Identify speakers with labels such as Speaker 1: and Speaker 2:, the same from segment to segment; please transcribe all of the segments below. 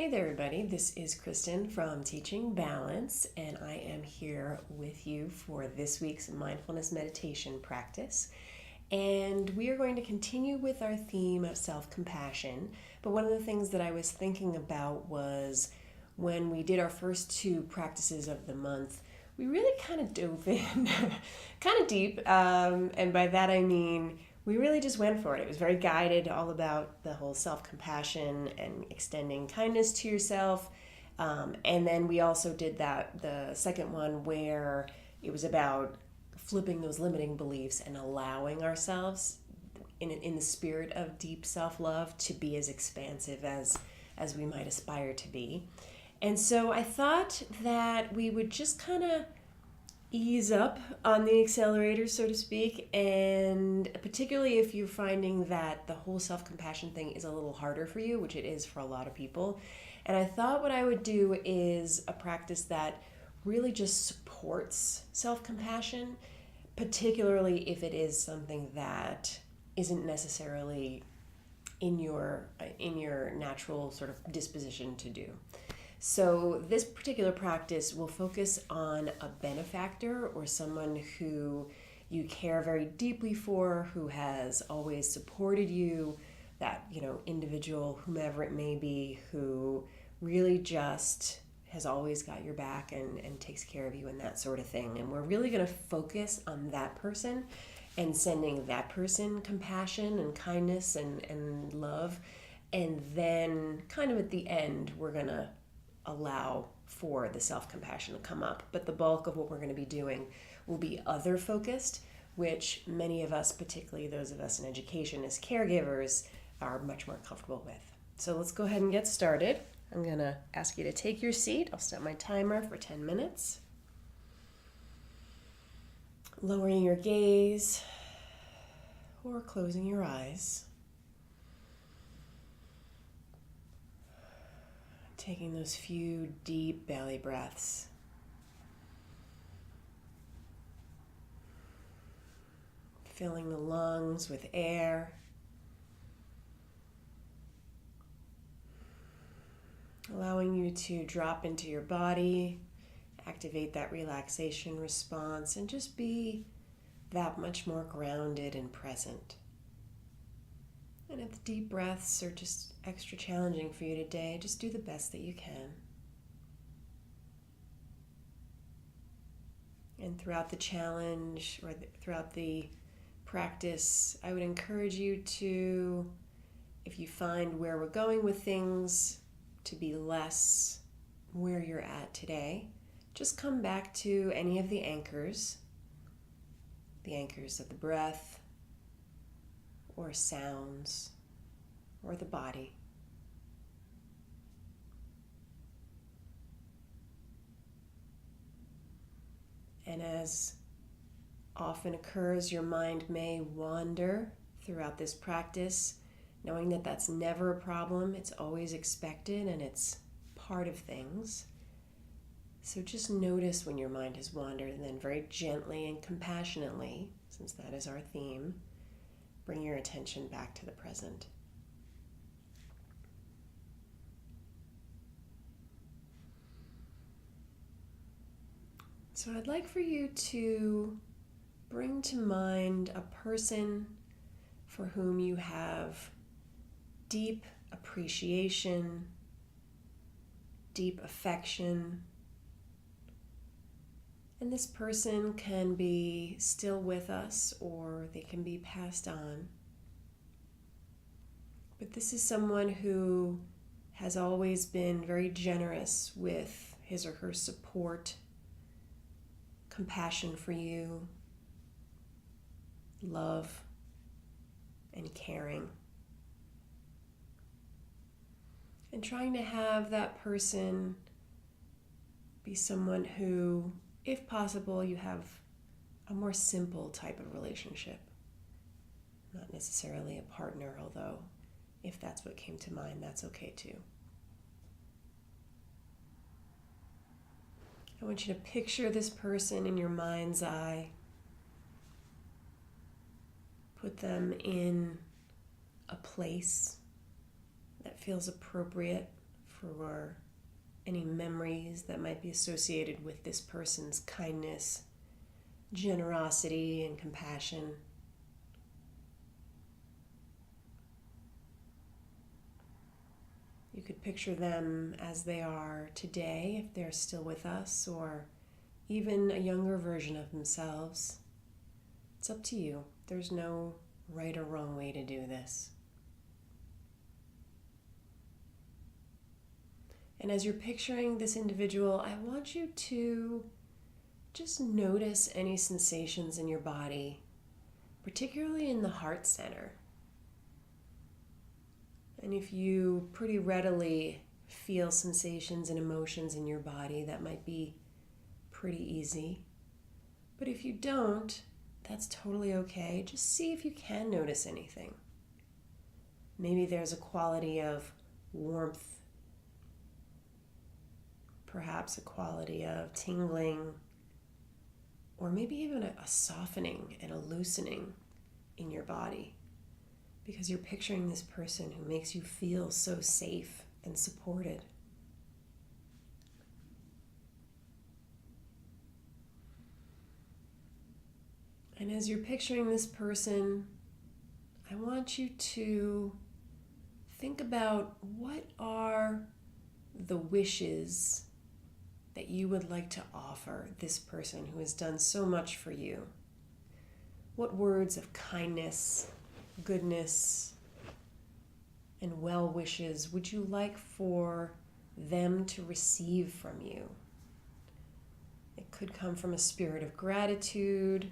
Speaker 1: Hey there, everybody. This is Kristen from Teaching Balance, and I am here with you for this week's mindfulness meditation practice. And we are going to continue with our theme of self-compassion. But one of the things that I was thinking about was when we did our first two practices of the month, we really kind of dove in kind of deep. And by that I mean we really just went for it. It was very guided, all about the whole self-compassion and extending kindness to yourself. And then we also did the second one, where it was about flipping those limiting beliefs and allowing ourselves, in the spirit of deep self-love, to be as expansive as we might aspire to be. And so I thought that we would just kind of ease up on the accelerator, so to speak, and particularly if you're finding that the whole self-compassion thing is a little harder for you, which it is for a lot of people. And I thought what I would do is a practice that really just supports self-compassion, particularly if it is something that isn't necessarily in your natural sort of disposition to do. So this particular practice will focus on a benefactor or someone who you care very deeply for, who has always supported you, that, individual, whomever it may be, who really just has always got your back and takes care of you and that sort of thing. And we're really going to focus on that person and sending that person compassion and kindness and love. And then kind of at the end, we're going to allow for the self-compassion to come up. But the bulk of what we're going to be doing will be other focused, which many of us, particularly those of us in education as caregivers, are much more comfortable with. So let's go ahead and get started. I'm going to ask you to take your seat. I'll set my timer for 10 minutes. Lowering your gaze or closing your eyes. Taking those few deep belly breaths. Filling the lungs with air. Allowing you to drop into your body, activate that relaxation response, and just be that much more grounded and present. And if the deep breaths are just extra challenging for you today, just do the best that you can. And throughout the challenge or throughout the practice, I would encourage you to, if you find where we're going with things to be less where you're at today, just come back to any of the anchors of the breath, or sounds, or the body. And as often occurs, your mind may wander throughout this practice, knowing that that's never a problem. It's always expected and it's part of things. So just notice when your mind has wandered, and then very gently and compassionately, since that is our theme, bring your attention back to the present. So I'd like for you to bring to mind a person for whom you have deep appreciation, deep affection. And this person can be still with us, or they can be passed on. But this is someone who has always been very generous with his or her support, compassion for you, love, and caring. And trying to have that person be someone who, if possible, you have a more simple type of relationship. Not necessarily a partner, although if that's what came to mind, that's okay too. I want you to picture this person in your mind's eye. Put them in a place that feels appropriate for any memories that might be associated with this person's kindness, generosity, and compassion. You could picture them as they are today, if they're still with us, or even a younger version of themselves. It's up to you. There's no right or wrong way to do this. And as you're picturing this individual, I want you to just notice any sensations in your body, particularly in the heart center. And if you pretty readily feel sensations and emotions in your body, that might be pretty easy. But if you don't, that's totally okay. Just see if you can notice anything. Maybe there's a quality of warmth, perhaps a quality of tingling, or maybe even a softening and a loosening in your body, because you're picturing this person who makes you feel so safe and supported. And as you're picturing this person, I want you to think about what are the wishes that you would like to offer this person who has done so much for you. What words of kindness, goodness, and well wishes would you like for them to receive from you? It could come from a spirit of gratitude.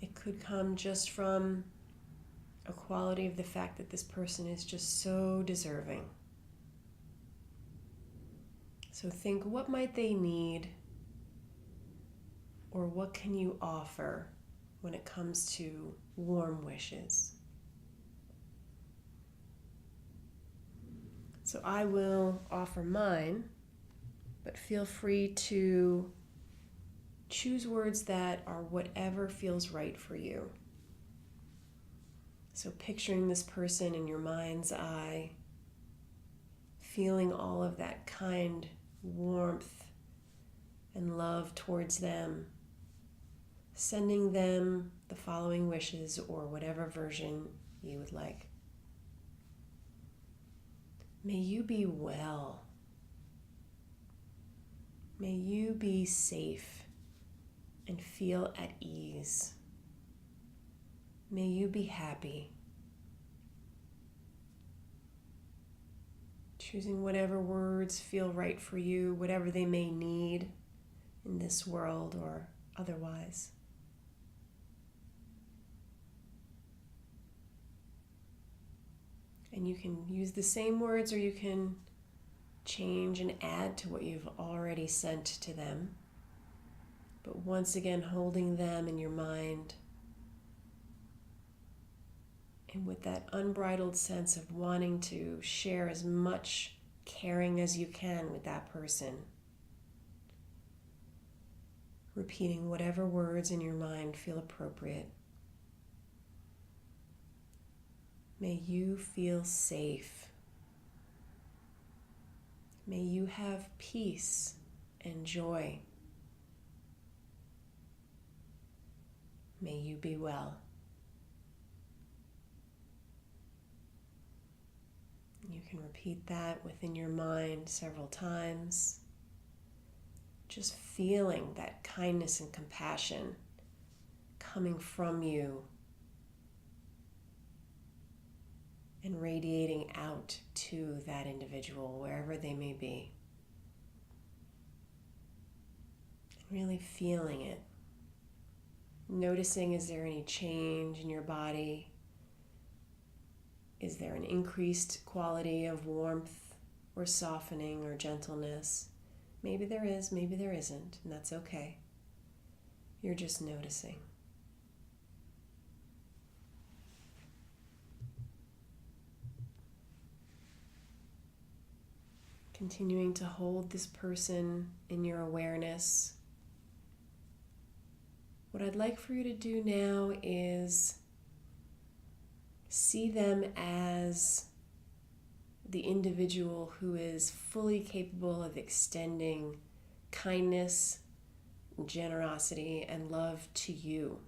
Speaker 1: It could come just from a quality of the fact that this person is just so deserving. So think, what might they need, or what can you offer when it comes to warm wishes? So I will offer mine, but feel free to choose words that are whatever feels right for you. So picturing this person in your mind's eye, feeling all of that kind warmth and love towards them, sending them the following wishes or whatever version you would like. May you be well. May you be safe and feel at ease. May you be happy. Choosing whatever words feel right for you, whatever they may need in this world or otherwise. And you can use the same words, or you can change and add to what you've already sent to them. But once again, holding them in your mind, and with that unbridled sense of wanting to share as much caring as you can with that person. Repeating whatever words in your mind feel appropriate. May you feel safe. May you have peace and joy. May you be well. You can repeat that within your mind several times. Just feeling that kindness and compassion coming from you and radiating out to that individual, wherever they may be. And really feeling it. Noticing, is there any change in your body? Is there an increased quality of warmth or softening or gentleness? Maybe there is, maybe there isn't, and that's okay. You're just noticing. Continuing to hold this person in your awareness. What I'd like for you to do now is see them as the individual who is fully capable of extending kindness, generosity, and love to you.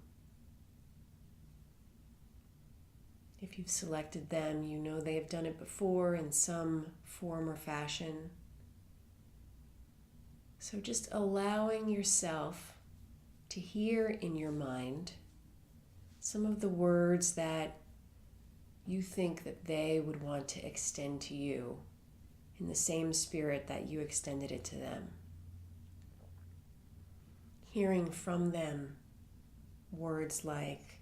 Speaker 1: If you've selected them, you know they have done it before in some form or fashion. So just allowing yourself to hear in your mind some of the words that you think that they would want to extend to you in the same spirit that you extended it to them. Hearing from them words like,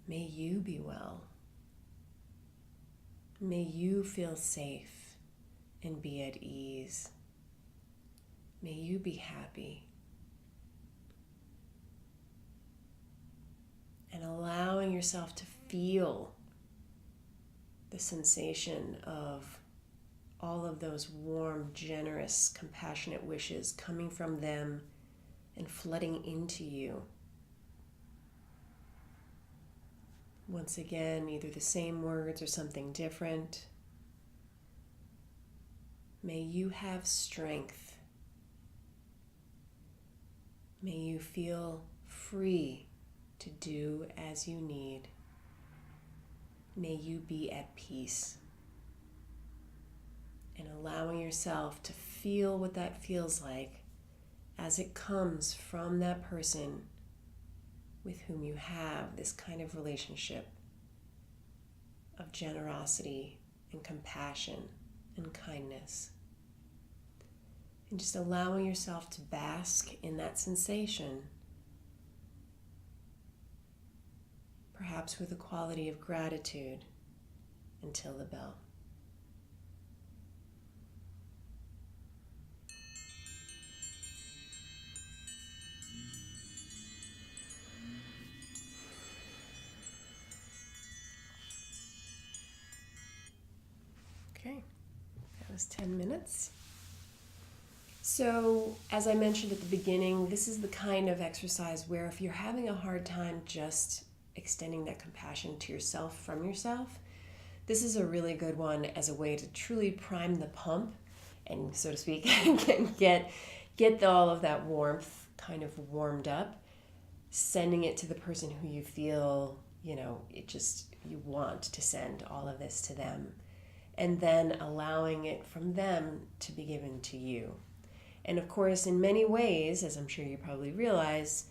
Speaker 1: may you be well. May you feel safe and be at ease. May you be happy. And allowing yourself to feel the sensation of all of those warm, generous, compassionate wishes coming from them and flooding into you. Once again, either the same words or something different. May you have strength. May you feel free to do as you need. May you be at peace. And allowing yourself to feel what that feels like as it comes from that person with whom you have this kind of relationship of generosity and compassion and kindness. And just allowing yourself to bask in that sensation, perhaps with a quality of gratitude, until the bell. Okay, that was 10 minutes. So, as I mentioned at the beginning, this is the kind of exercise where if you're having a hard time just extending that compassion to yourself from yourself, this is a really good one as a way to truly prime the pump and, so to speak, get all of that warmth kind of warmed up, sending it to the person who you feel, you want to send all of this to them, and then allowing it from them to be given to you. And of course, in many ways, as I'm sure you probably realize,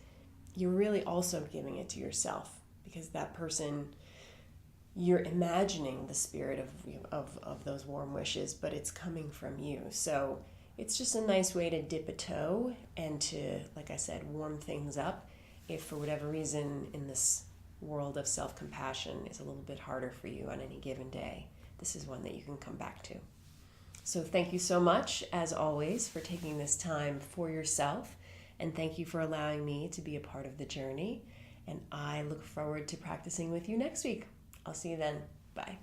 Speaker 1: you're really also giving it to yourself, because that person, you're imagining the spirit of those warm wishes, but it's coming from you. So it's just a nice way to dip a toe and to, like I said, warm things up if for whatever reason in this world of self-compassion is a little bit harder for you on any given day. This is one that you can come back to. So thank you so much, as always, for taking this time for yourself, and thank you for allowing me to be a part of the journey. And I look forward to practicing with you next week. I'll see you then. Bye.